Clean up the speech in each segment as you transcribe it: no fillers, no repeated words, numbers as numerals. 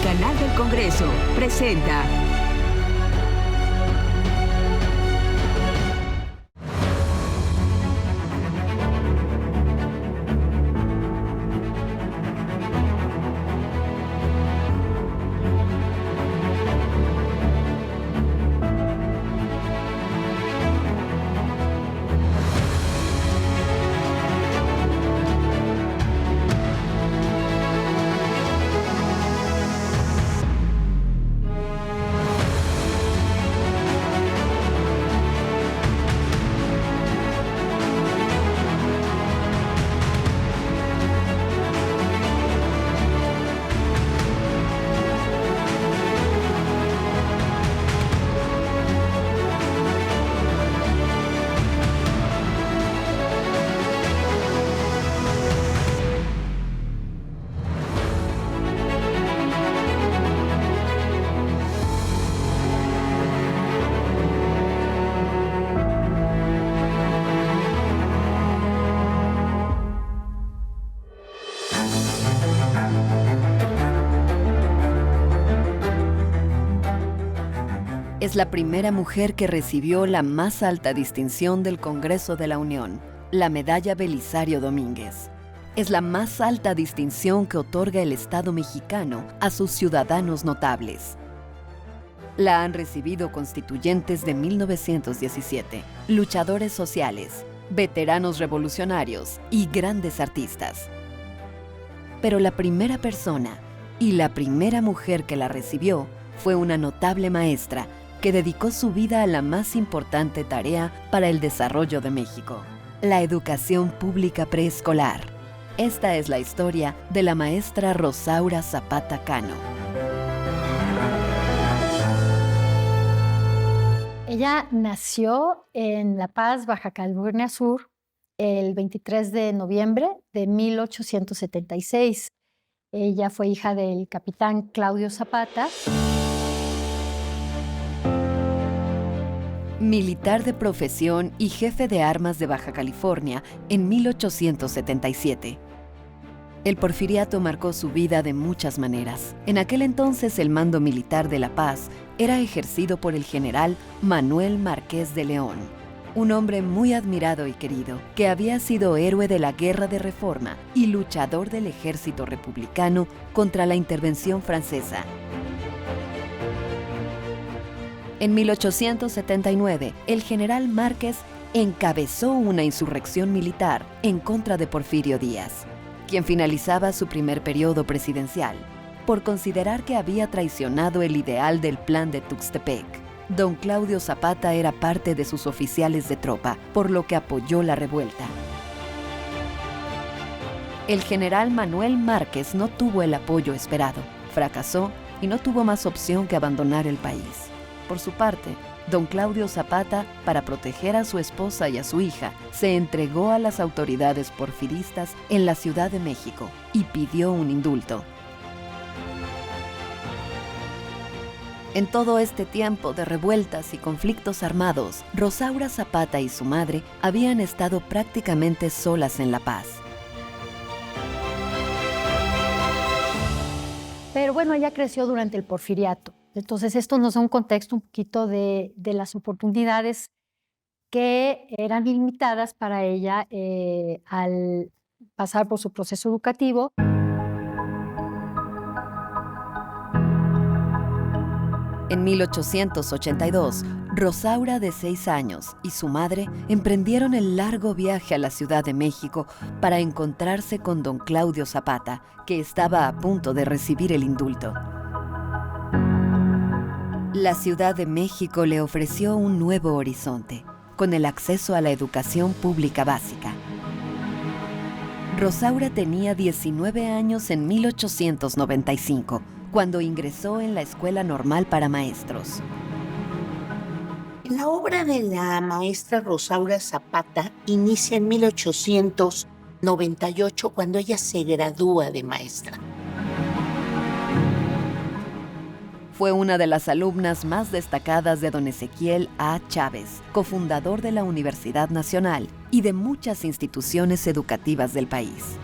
Canal del Congreso presenta Es la primera mujer que recibió la más alta distinción del Congreso de la Unión, la Medalla Belisario Domínguez. Es la más alta distinción que otorga el Estado mexicano a sus ciudadanos notables. La han recibido constituyentes de 1917, luchadores sociales, veteranos revolucionarios y grandes artistas. Pero la primera persona y la primera mujer que la recibió fue una notable maestra que dedicó su vida a la más importante tarea para el desarrollo de México, la educación pública preescolar. Esta es la historia de la maestra Rosaura Zapata Cano. Ella nació en La Paz, Baja California Sur, el 23 de noviembre de 1876. Ella fue hija del capitán Claudio Zapata. Militar de profesión y jefe de armas de Baja California en 1877. El porfiriato marcó su vida de muchas maneras. En aquel entonces el mando militar de La Paz era ejercido por el general Manuel Márquez de León, un hombre muy admirado y querido, que había sido héroe de la Guerra de Reforma y luchador del ejército republicano contra la intervención francesa. En 1879, el general Márquez encabezó una insurrección militar en contra de Porfirio Díaz, quien finalizaba su primer periodo presidencial, por considerar que había traicionado el ideal del Plan de Tuxtepec. Don Claudio Zapata era parte de sus oficiales de tropa, por lo que apoyó la revuelta. El general Manuel Márquez no tuvo el apoyo esperado, fracasó y no tuvo más opción que abandonar el país. Por su parte, don Claudio Zapata, para proteger a su esposa y a su hija, se entregó a las autoridades porfiristas en la Ciudad de México y pidió un indulto. En todo este tiempo de revueltas y conflictos armados, Rosaura Zapata y su madre habían estado prácticamente solas en La Paz. Pero bueno, ella creció durante el porfiriato. Entonces, esto nos da un contexto un poquito de las oportunidades que eran limitadas para ella al pasar por su proceso educativo. En 1882, Rosaura, de 6 años, y su madre emprendieron el largo viaje a la Ciudad de México para encontrarse con don Claudio Zapata, que estaba a punto de recibir el indulto. La Ciudad de México le ofreció un nuevo horizonte, con el acceso a la educación pública básica. Rosaura tenía 19 años en 1895, cuando ingresó en la Escuela Normal para Maestros. La obra de la maestra Rosaura Zapata inicia en 1898, cuando ella se gradúa de maestra. Fue una de las alumnas más destacadas de don Ezequiel A. Chávez, cofundador de la Universidad Nacional y de muchas instituciones educativas del país.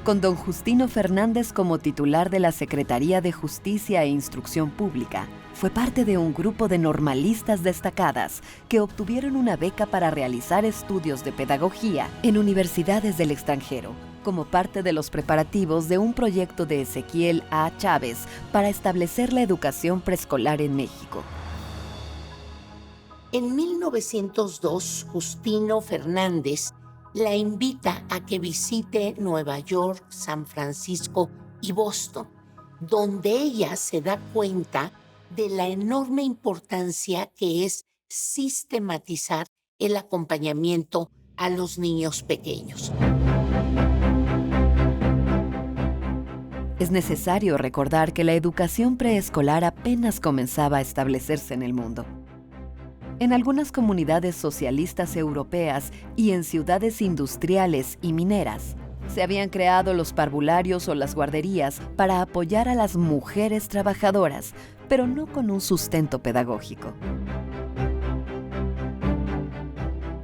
con don Justino Fernández como titular de la Secretaría de Justicia e Instrucción Pública. Fue parte de un grupo de normalistas destacadas que obtuvieron una beca para realizar estudios de pedagogía en universidades del extranjero, como parte de los preparativos de un proyecto de Ezequiel A. Chávez para establecer la educación preescolar en México. En 1902, Justino Fernández la invita a que visite Nueva York, San Francisco y Boston, donde ella se da cuenta de la enorme importancia que es sistematizar el acompañamiento a los niños pequeños. Es necesario recordar que la educación preescolar apenas comenzaba a establecerse en el mundo. En algunas comunidades socialistas europeas y en ciudades industriales y mineras, se habían creado los parvularios o las guarderías para apoyar a las mujeres trabajadoras, pero no con un sustento pedagógico.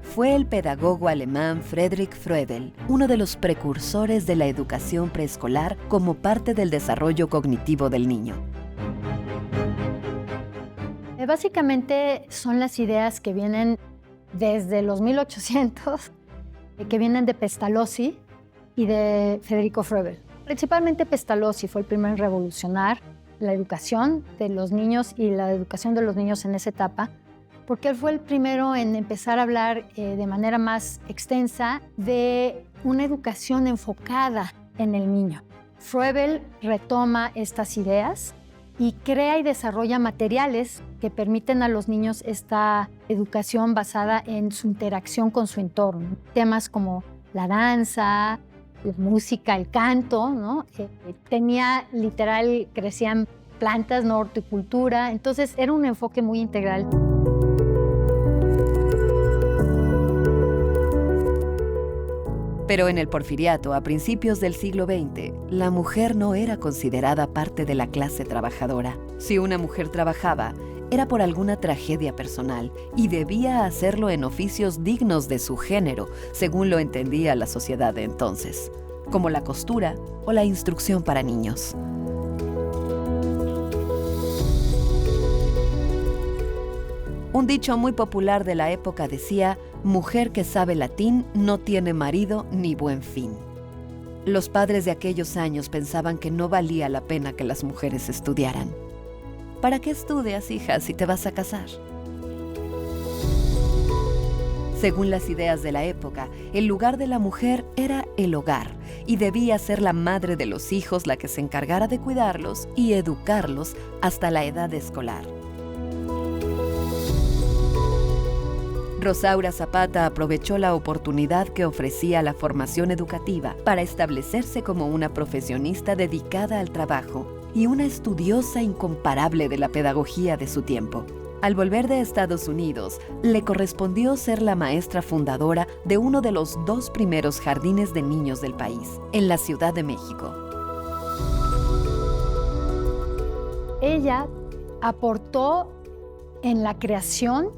Fue el pedagogo alemán Friedrich Frödel, uno de los precursores de la educación preescolar como parte del desarrollo cognitivo del niño. Básicamente son las ideas que vienen desde los 1800, que vienen de Pestalozzi y de Federico Froebel. Principalmente Pestalozzi fue el primero en revolucionar la educación de los niños y la educación de los niños en esa etapa, porque él fue el primero en empezar a hablar de manera más extensa de una educación enfocada en el niño. Froebel retoma estas ideas y crea y desarrolla materiales que permiten a los niños esta educación basada en su interacción con su entorno. Temas como la danza, la música, el canto, ¿no? Tenía literal, crecían plantas, ¿no? Horticultura, entonces era un enfoque muy integral. Pero en el Porfiriato, a principios del siglo XX, la mujer no era considerada parte de la clase trabajadora. Si una mujer trabajaba, era por alguna tragedia personal y debía hacerlo en oficios dignos de su género, según lo entendía la sociedad de entonces, como la costura o la instrucción para niños. Un dicho muy popular de la época decía: mujer que sabe latín no tiene marido ni buen fin. Los padres de aquellos años pensaban que no valía la pena que las mujeres estudiaran. ¿Para qué estudias, hija, si te vas a casar? Según las ideas de la época, el lugar de la mujer era el hogar y debía ser la madre de los hijos la que se encargara de cuidarlos y educarlos hasta la edad escolar. Rosaura Zapata aprovechó la oportunidad que ofrecía la formación educativa para establecerse como una profesionista dedicada al trabajo y una estudiosa incomparable de la pedagogía de su tiempo. Al volver de Estados Unidos, le correspondió ser la maestra fundadora de uno de los 2 primeros jardines de niños del país, en la Ciudad de México. Ella aportó en la creación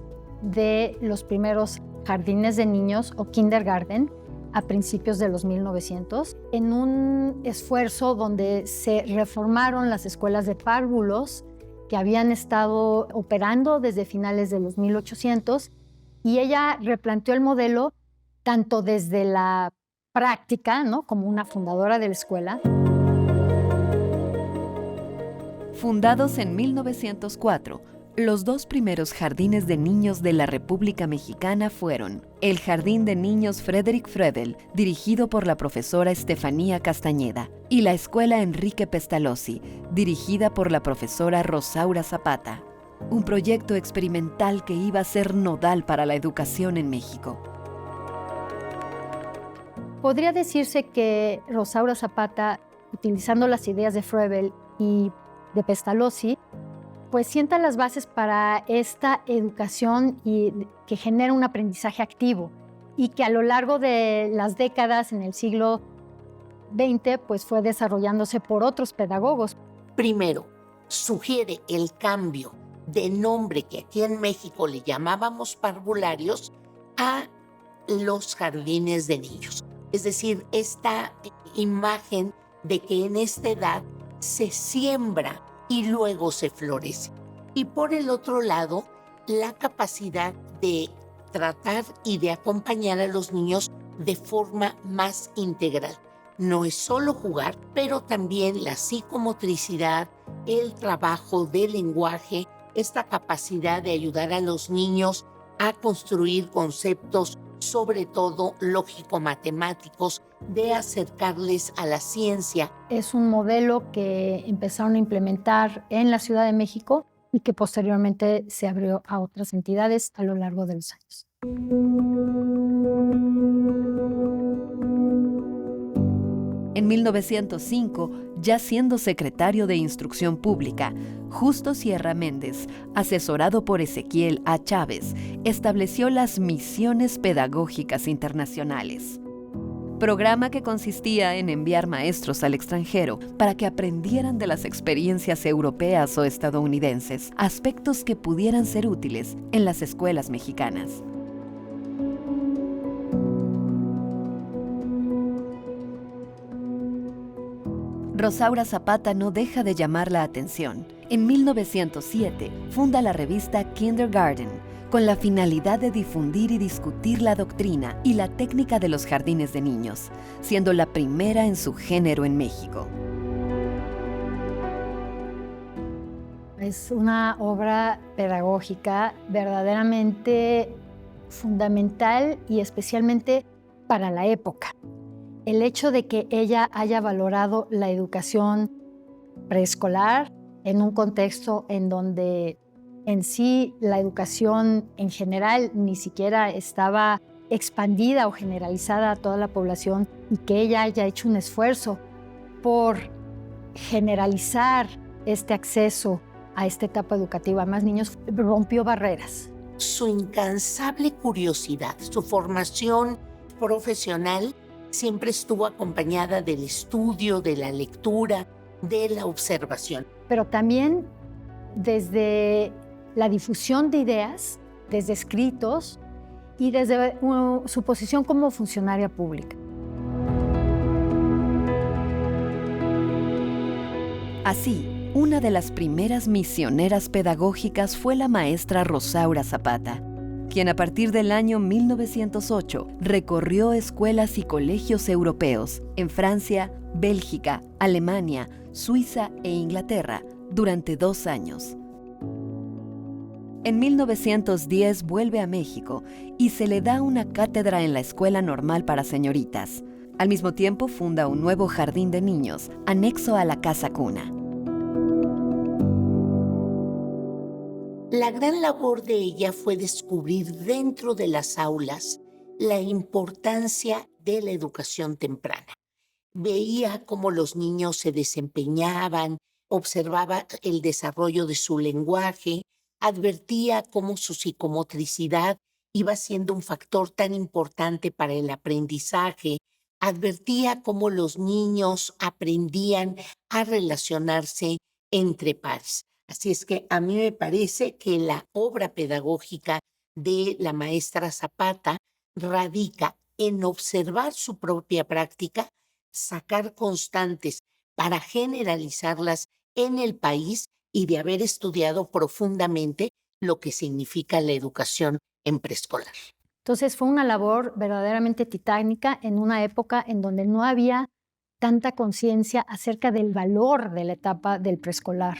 de los primeros jardines de niños o kindergarten a principios de los 1900, en un esfuerzo donde se reformaron las escuelas de párvulos que habían estado operando desde finales de los 1800, y ella replanteó el modelo tanto desde la práctica, ¿no?, como una fundadora de la escuela. Fundados en 1904, los 2 primeros jardines de niños de la República Mexicana fueron el Jardín de Niños Friedrich Frödel, dirigido por la profesora Estefanía Castañeda, y la Escuela Enrique Pestalozzi, dirigida por la profesora Rosaura Zapata. Un proyecto experimental que iba a ser nodal para la educación en México. Podría decirse que Rosaura Zapata, utilizando las ideas de Froebel y de Pestalozzi, pues sienta las bases para esta educación y que genera un aprendizaje activo y que a lo largo de las décadas en el siglo XX pues fue desarrollándose por otros pedagogos. Primero, sugiere el cambio de nombre que aquí en México le llamábamos parvularios a los jardines de niños. Es decir, esta imagen de que en esta edad se siembra y luego se florece. Y por el otro lado, la capacidad de tratar y de acompañar a los niños de forma más integral. No es solo jugar, pero también la psicomotricidad, el trabajo del lenguaje, esta capacidad de ayudar a los niños a construir conceptos, sobre todo lógico-matemáticos, de acercarles a la ciencia. Es un modelo que empezaron a implementar en la Ciudad de México y que posteriormente se abrió a otras entidades a lo largo de los años. En 1905, ya siendo secretario de Instrucción Pública, Justo Sierra Méndez, asesorado por Ezequiel A. Chávez, estableció las Misiones Pedagógicas Internacionales, programa que consistía en enviar maestros al extranjero para que aprendieran de las experiencias europeas o estadounidenses, aspectos que pudieran ser útiles en las escuelas mexicanas. Rosaura Zapata no deja de llamar la atención. En 1907 funda la revista Kindergarten, con la finalidad de difundir y discutir la doctrina y la técnica de los jardines de niños, siendo la primera en su género en México. Es una obra pedagógica verdaderamente fundamental y especialmente para la época. El hecho de que ella haya valorado la educación preescolar en un contexto en donde en sí la educación en general ni siquiera estaba expandida o generalizada a toda la población y que ella haya hecho un esfuerzo por generalizar este acceso a esta etapa educativa a más niños, rompió barreras. Su incansable curiosidad, su formación profesional siempre estuvo acompañada del estudio, de la lectura, de la observación. Pero también desde la difusión de ideas, desde escritos y desde su posición como funcionaria pública. Así, una de las primeras misioneras pedagógicas fue la maestra Rosaura Zapata, quien a partir del año 1908 recorrió escuelas y colegios europeos en Francia, Bélgica, Alemania, Suiza e Inglaterra durante 2 años. En 1910 vuelve a México y se le da una cátedra en la Escuela Normal para Señoritas. Al mismo tiempo funda un nuevo jardín de niños, anexo a la Casa Cuna. La gran labor de ella fue descubrir dentro de las aulas la importancia de la educación temprana. Veía cómo los niños se desempeñaban, observaba el desarrollo de su lenguaje, advertía cómo su psicomotricidad iba siendo un factor tan importante para el aprendizaje, advertía cómo los niños aprendían a relacionarse entre pares. Así es que a mí me parece que la obra pedagógica de la maestra Zapata radica en observar su propia práctica, sacar constantes para generalizarlas en el país y de haber estudiado profundamente lo que significa la educación en preescolar. Entonces fue una labor verdaderamente titánica en una época en donde no había tanta conciencia acerca del valor de la etapa del preescolar.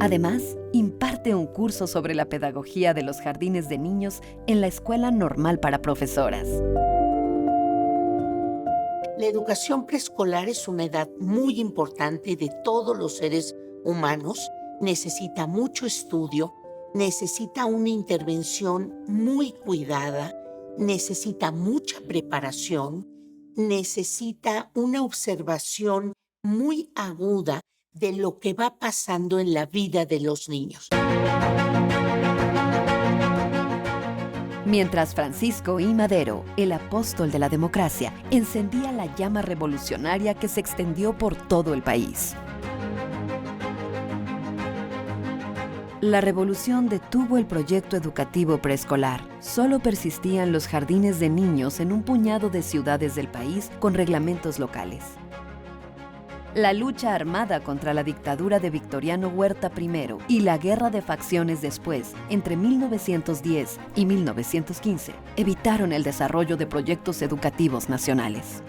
Además, imparte un curso sobre la pedagogía de los jardines de niños en la Escuela Normal para Profesoras. La educación preescolar es una edad muy importante de todos los seres humanos. Necesita mucho estudio, necesita una intervención muy cuidada, necesita mucha preparación, necesita una observación muy aguda de lo que va pasando en la vida de los niños. Mientras Francisco I. Madero, el apóstol de la democracia, encendía la llama revolucionaria que se extendió por todo el país. La revolución detuvo el proyecto educativo preescolar. Solo persistían los jardines de niños en un puñado de ciudades del país con reglamentos locales. La lucha armada contra la dictadura de Victoriano Huerta I y la guerra de facciones después, entre 1910 y 1915, evitaron el desarrollo de proyectos educativos nacionales.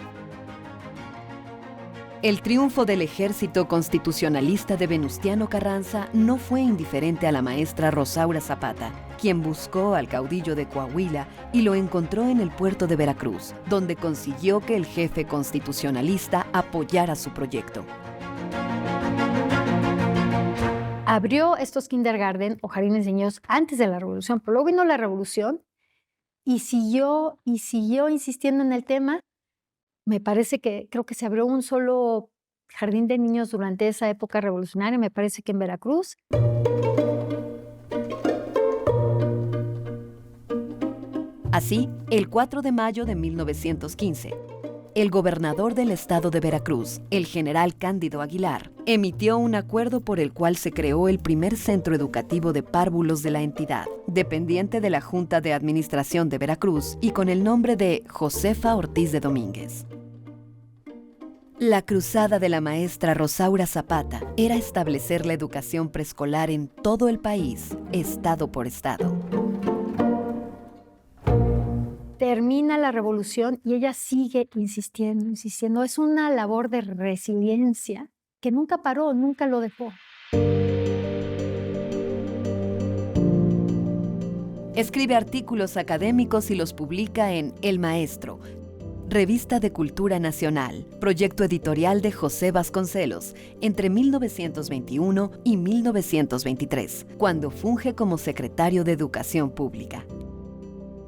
El triunfo del ejército constitucionalista de Venustiano Carranza no fue indiferente a la maestra Rosaura Zapata, quien buscó al caudillo de Coahuila y lo encontró en el puerto de Veracruz, donde consiguió que el jefe constitucionalista apoyara su proyecto. Abrió estos kindergarten o jardines de niños antes de la revolución, pero luego vino la revolución y siguió insistiendo en el tema. Me parece que creo que se abrió un solo jardín de niños durante esa época revolucionaria, me parece que en Veracruz. Así, el 4 de mayo de 1915, el gobernador del estado de Veracruz, el general Cándido Aguilar, emitió un acuerdo por el cual se creó el primer centro educativo de párvulos de la entidad, dependiente de la Junta de Administración de Veracruz y con el nombre de Josefa Ortiz de Domínguez. La cruzada de la maestra Rosaura Zapata era establecer la educación preescolar en todo el país, estado por estado. Termina la revolución y ella sigue insistiendo. Es una labor de resiliencia que nunca paró, nunca lo dejó. Escribe artículos académicos y los publica en El Maestro, Revista de Cultura Nacional, proyecto editorial de José Vasconcelos, entre 1921 y 1923, cuando funge como secretario de Educación Pública.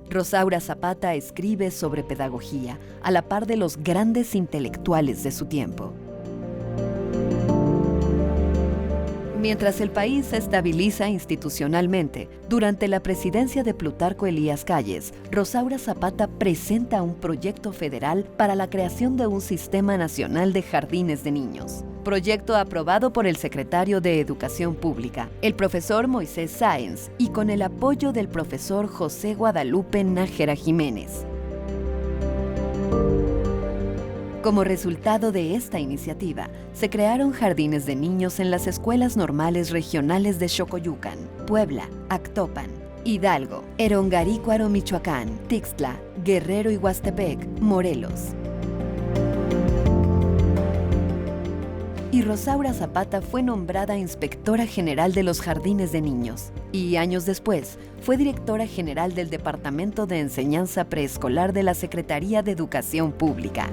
Rosaura Zapata escribe sobre pedagogía a la par de los grandes intelectuales de su tiempo. Mientras el país se estabiliza institucionalmente, durante la presidencia de Plutarco Elías Calles, Rosaura Zapata presenta un proyecto federal para la creación de un sistema nacional de jardines de niños. Proyecto aprobado por el secretario de Educación Pública, el profesor Moisés Sáenz, y con el apoyo del profesor José Guadalupe Nájera Jiménez. Como resultado de esta iniciativa, se crearon jardines de niños en las escuelas normales regionales de Xocoyucan, Puebla, Actopan, Hidalgo, Erongarícuaro, Michoacán, Tixtla, Guerrero y Huastepec, Morelos. Y Rosaura Zapata fue nombrada inspectora general de los jardines de niños y años después fue directora general del Departamento de Enseñanza Preescolar de la Secretaría de Educación Pública.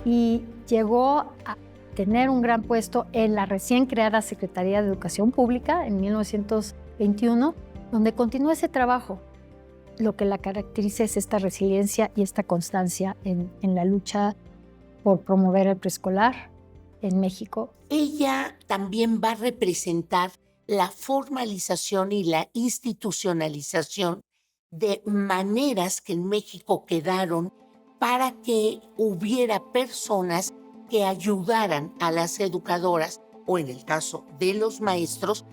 Y llegó a tener un gran puesto en la recién creada Secretaría de Educación Pública en 1921, donde continuó ese trabajo. Lo que la caracteriza es esta resiliencia y esta constancia en la lucha por promover el preescolar en México. Ella también va a representar la formalización y la institucionalización de maneras que en México quedaron para que hubiera personas que ayudaran a las educadoras, o en el caso de los maestros,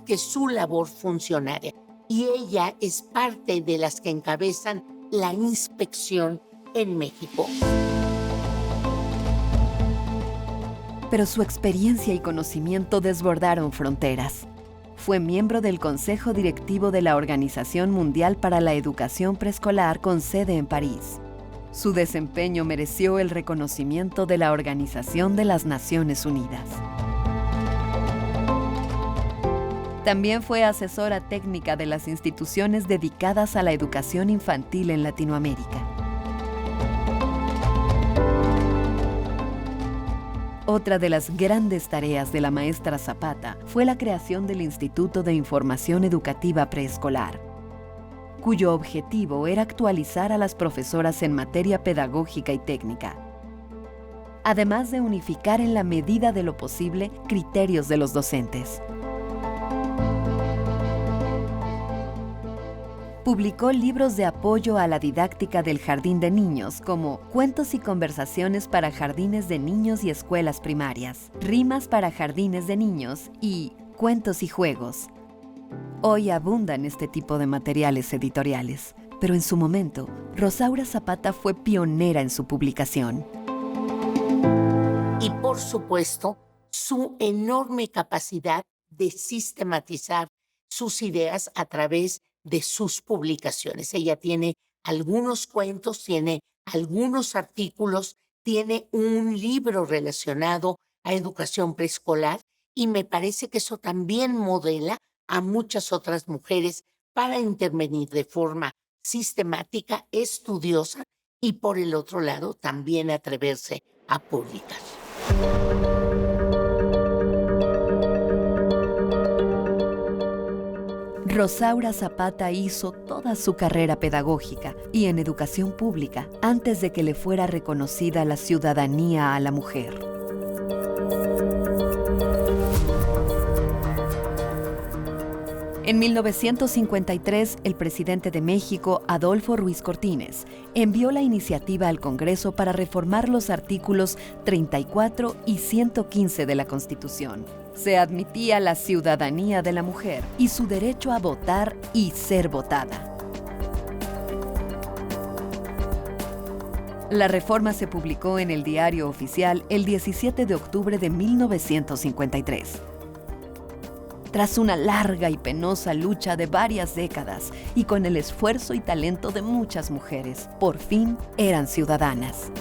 que su labor funcionara. Y ella es parte de las que encabezan la inspección en México. Pero su experiencia y conocimiento desbordaron fronteras. Fue miembro del Consejo Directivo de la Organización Mundial para la Educación Preescolar con sede en París. Su desempeño mereció el reconocimiento de la Organización de las Naciones Unidas. También fue asesora técnica de las instituciones dedicadas a la educación infantil en Latinoamérica. Otra de las grandes tareas de la maestra Zapata fue la creación del Instituto de Información Educativa Preescolar, cuyo objetivo era actualizar a las profesoras en materia pedagógica y técnica, además de unificar en la medida de lo posible criterios de los docentes. Publicó libros de apoyo a la didáctica del jardín de niños, como Cuentos y conversaciones para jardines de niños y escuelas primarias, Rimas para jardines de niños y Cuentos y juegos. Hoy abundan este tipo de materiales editoriales, pero en su momento, Rosaura Zapata fue pionera en su publicación. Y por supuesto, su enorme capacidad de sistematizar sus ideas a través de sus publicaciones. Ella tiene algunos cuentos, tiene algunos artículos, tiene un libro relacionado a educación preescolar y me parece que eso también modela a muchas otras mujeres para intervenir de forma sistemática, estudiosa y por el otro lado también atreverse a publicar. Rosaura Zapata hizo toda su carrera pedagógica y en educación pública antes de que le fuera reconocida la ciudadanía a la mujer. En 1953, el presidente de México, Adolfo Ruiz Cortines, envió la iniciativa al Congreso para reformar los artículos 34 y 115 de la Constitución. Se admitía la ciudadanía de la mujer y su derecho a votar y ser votada. La reforma se publicó en el Diario Oficial el 17 de octubre de 1953. Tras una larga y penosa lucha de varias décadas y con el esfuerzo y talento de muchas mujeres, por fin eran ciudadanas.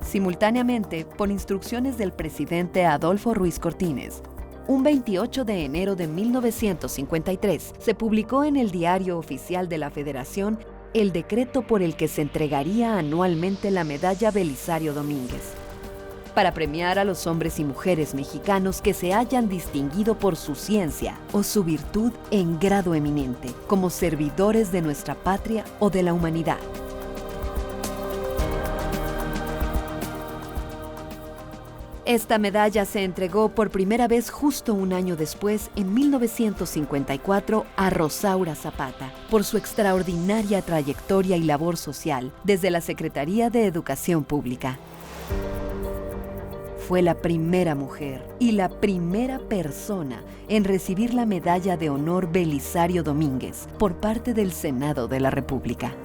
Simultáneamente, por instrucciones del presidente Adolfo Ruiz Cortines, un 28 de enero de 1953 se publicó en el Diario Oficial de la Federación el decreto por el que se entregaría anualmente la medalla Belisario Domínguez, para premiar a los hombres y mujeres mexicanos que se hayan distinguido por su ciencia o su virtud en grado eminente, como servidores de nuestra patria o de la humanidad. Esta medalla se entregó por primera vez justo un año después, en 1954, a Rosaura Zapata, por su extraordinaria trayectoria y labor social desde la Secretaría de Educación Pública. Fue la primera mujer y la primera persona en recibir la medalla de honor Belisario Domínguez por parte del Senado de la República.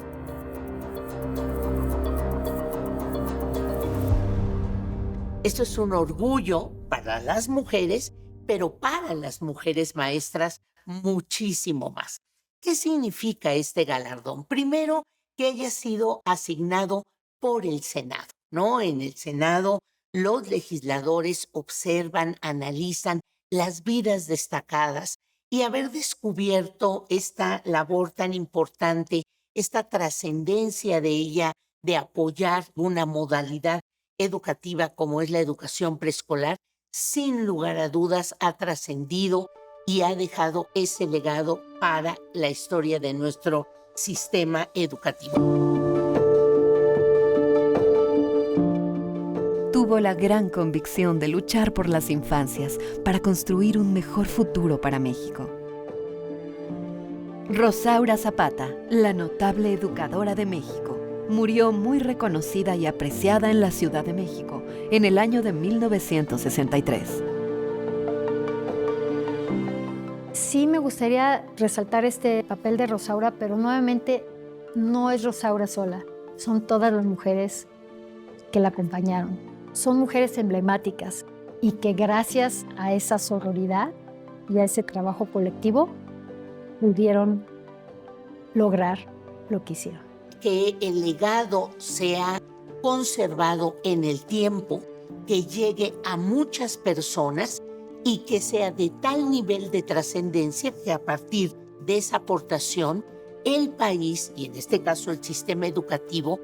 Esto es un orgullo para las mujeres, pero para las mujeres maestras muchísimo más. ¿Qué significa este galardón? Primero, que haya sido asignado por el Senado, ¿no? En el Senado, los legisladores observan, analizan las vidas destacadas y haber descubierto esta labor tan importante, esta trascendencia de ella de apoyar una modalidad educativa como es la educación preescolar, sin lugar a dudas ha trascendido y ha dejado ese legado para la historia de nuestro sistema educativo. Tuvo la gran convicción de luchar por las infancias para construir un mejor futuro para México. Rosaura Zapata, la notable educadora de México, murió muy reconocida y apreciada en la Ciudad de México en el año de 1963. Sí me gustaría resaltar este papel de Rosaura, pero nuevamente no es Rosaura sola, son todas las mujeres que la acompañaron. Son mujeres emblemáticas y que gracias a esa sororidad y a ese trabajo colectivo pudieron lograr lo que hicieron. Que el legado sea conservado en el tiempo, que llegue a muchas personas y que sea de tal nivel de trascendencia que a partir de esa aportación el país, y en este caso el sistema educativo,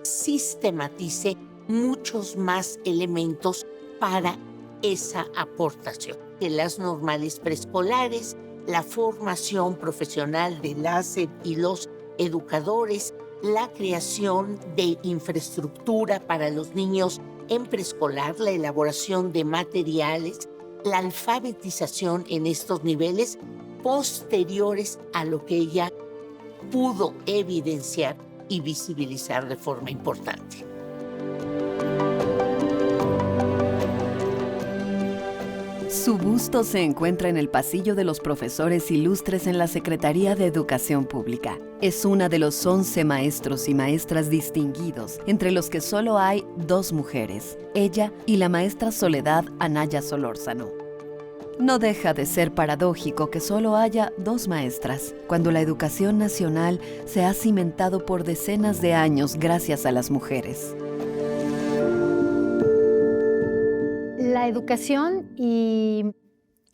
sistematice muchos más elementos para esa aportación. Que las normales preescolares, la formación profesional de las y los educadores, la creación de infraestructura para los niños en preescolar, la elaboración de materiales, la alfabetización en estos niveles posteriores a lo que ella pudo evidenciar y visibilizar de forma importante. Su busto se encuentra en el pasillo de los profesores ilustres en la Secretaría de Educación Pública. Es una de los 11 maestros y maestras distinguidos, entre los que solo hay 2 mujeres, ella y la maestra Soledad Anaya Solórzano. No deja de ser paradójico que solo haya 2 maestras, cuando la educación nacional se ha cimentado por decenas de años gracias a las mujeres. La educación y,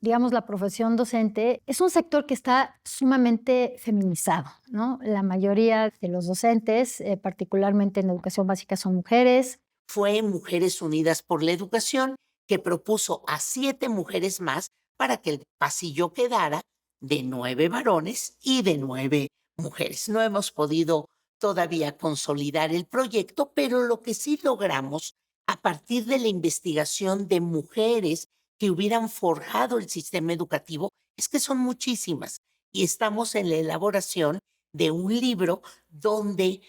digamos, la profesión docente es un sector que está sumamente feminizado, ¿no? La mayoría de los docentes, particularmente en educación básica, son mujeres. Fue Mujeres Unidas por la Educación que propuso a 7 mujeres más para que el pasillo quedara de 9 varones y de 9 mujeres. No hemos podido todavía consolidar el proyecto, pero lo que sí logramos a partir de la investigación de mujeres que hubieran forjado el sistema educativo es que son muchísimas y estamos en la elaboración de un libro donde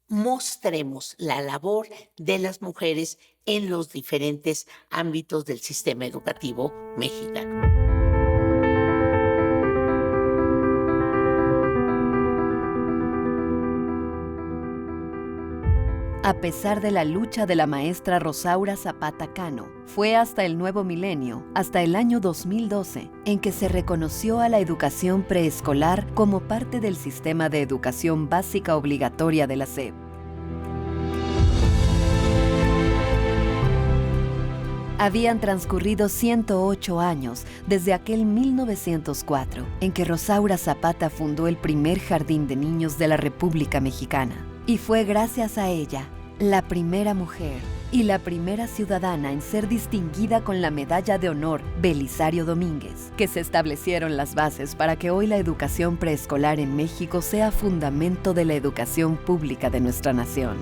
mostremos la labor de las mujeres en los diferentes ámbitos del sistema educativo mexicano. A pesar de la lucha de la maestra Rosaura Zapata Cano, fue hasta el nuevo milenio, hasta el año 2012, en que se reconoció a la educación preescolar como parte del sistema de educación básica obligatoria de la SEP. Habían transcurrido 108 años desde aquel 1904, en que Rosaura Zapata fundó el primer jardín de niños de la República Mexicana. Y fue gracias a ella, la primera mujer y la primera ciudadana en ser distinguida con la Medalla de Honor Belisario Domínguez, que se establecieron las bases para que hoy la educación preescolar en México sea fundamento de la educación pública de nuestra nación.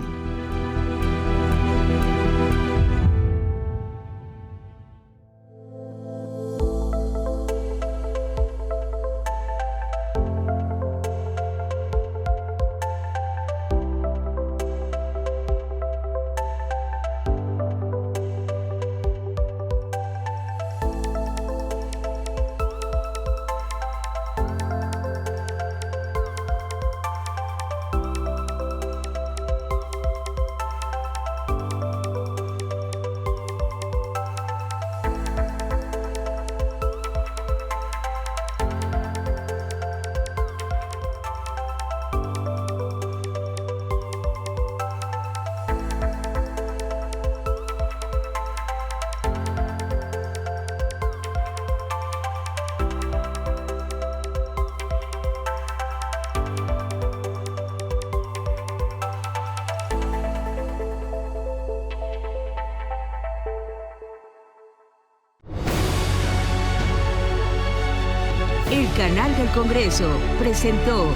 El Canal del Congreso presentó